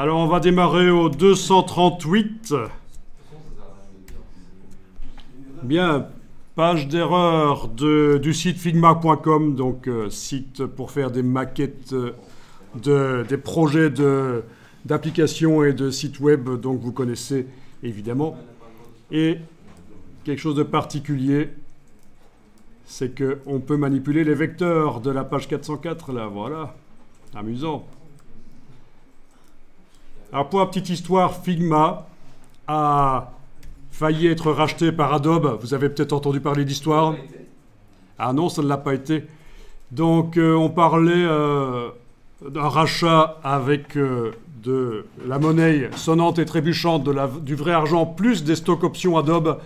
Alors, on va démarrer au 238. Bien, page d'erreur du site figma.com, donc site pour faire des maquettes, des projets d'applications et de sites web, donc vous connaissez évidemment. Et quelque chose de particulier, c'est qu'on peut manipuler les vecteurs de la page 404, là, voilà. Amusant. Alors pour la petite histoire, Figma a failli être racheté par Adobe. Vous avez peut-être entendu parler d'histoire. Ah non, ça ne l'a pas été. Donc on parlait d'un rachat avec de la monnaie sonnante et trébuchante, du vrai argent, plus des stocks options Adobe.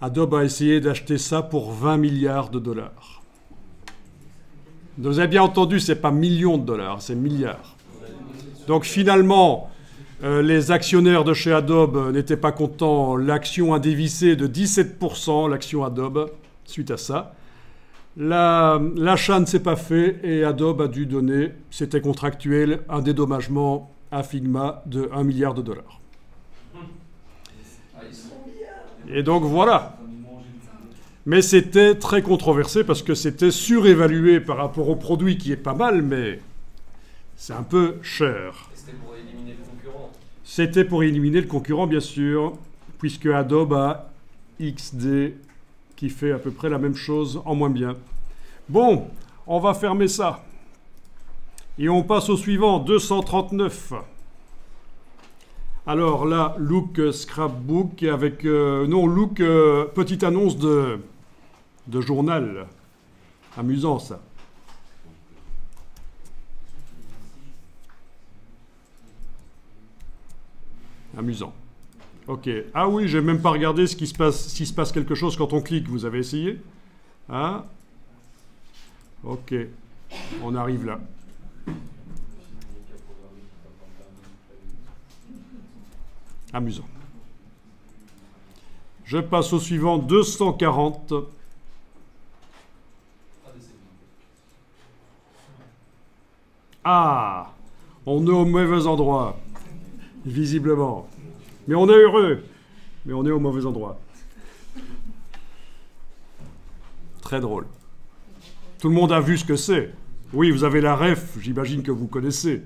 Adobe a essayé d'acheter ça pour 20 milliards de dollars. Vous avez bien entendu, ce n'est pas millions de dollars, c'est milliards. Donc finalement, les actionnaires de chez Adobe n'étaient pas contents. L'action a dévissé de 17%, l'action Adobe, suite à ça. L'achat ne s'est pas fait et Adobe a dû donner, c'était contractuel, un dédommagement à Figma de 1 milliard de dollars. Et donc voilà. Mais c'était très controversé parce que c'était surévalué par rapport au produit qui est pas mal, mais c'est un peu cher. C'était pour éliminer le concurrent. C'était pour éliminer le concurrent, bien sûr, puisque Adobe a XD qui fait à peu près la même chose en moins bien. Bon, on va fermer ça. Et on passe au suivant, 239. Alors là, look scrapbook avec... look petite annonce de journal. Amusant, ça. Amusant. Ok. Ah oui, j'ai même pas regardé s'il se passe quelque chose quand on clique. Vous avez essayé? Hein? Ok. On arrive là. Amusant. Je passe au suivant, 240. Ah! On est au mauvais endroit. Visiblement. Mais on est heureux. Mais on est au mauvais endroit. Très drôle. Tout le monde a vu ce que c'est. Oui, vous avez la ref, j'imagine que vous connaissez.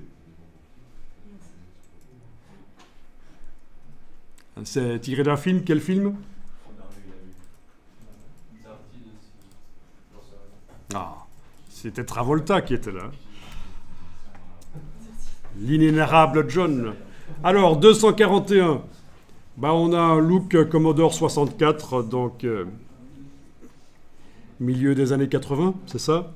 C'est tiré d'un film. Quel film? Ah, c'était Travolta qui était là. L'inénarrable John. Alors, 241. Bah, on a un look Commodore 64, donc milieu des années 80, c'est ça?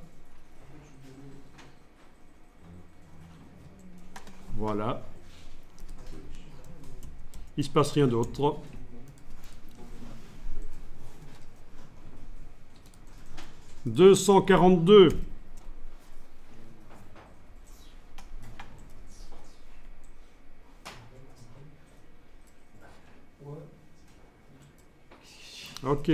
Voilà. Il ne se passe rien d'autre. « 242. Ok.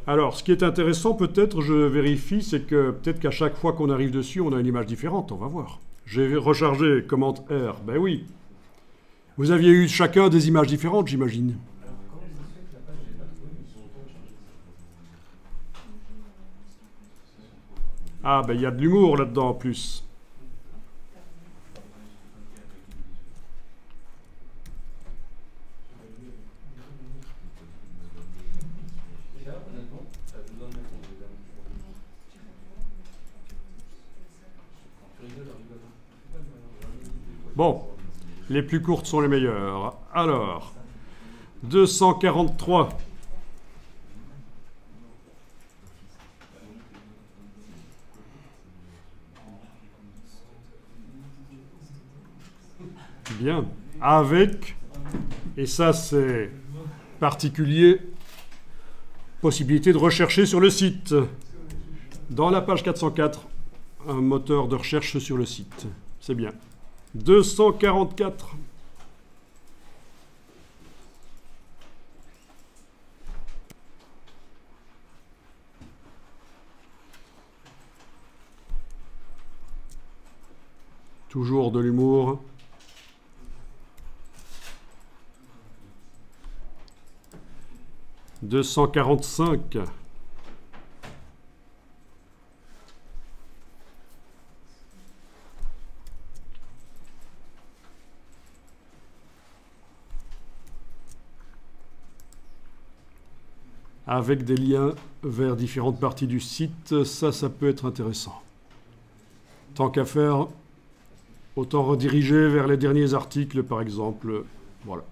Alors, ce qui est intéressant, peut-être, je vérifie, c'est que peut-être qu'à chaque fois qu'on arrive dessus, on a une image différente. On va voir. J'ai rechargé commande R. Ben oui. Vous aviez eu chacun des images différentes, j'imagine. Ah, ben il y a de l'humour là-dedans en plus. Bon, les plus courtes sont les meilleures. Alors, 243. Bien. Avec, et ça c'est particulier, possibilité de rechercher sur le site. Dans la page 404, un moteur de recherche sur le site. C'est bien. 244. Toujours de l'humour. « 245. Avec des liens vers différentes parties du site, ça peut être intéressant. Tant qu'à faire, autant rediriger vers les derniers articles, par exemple. Voilà.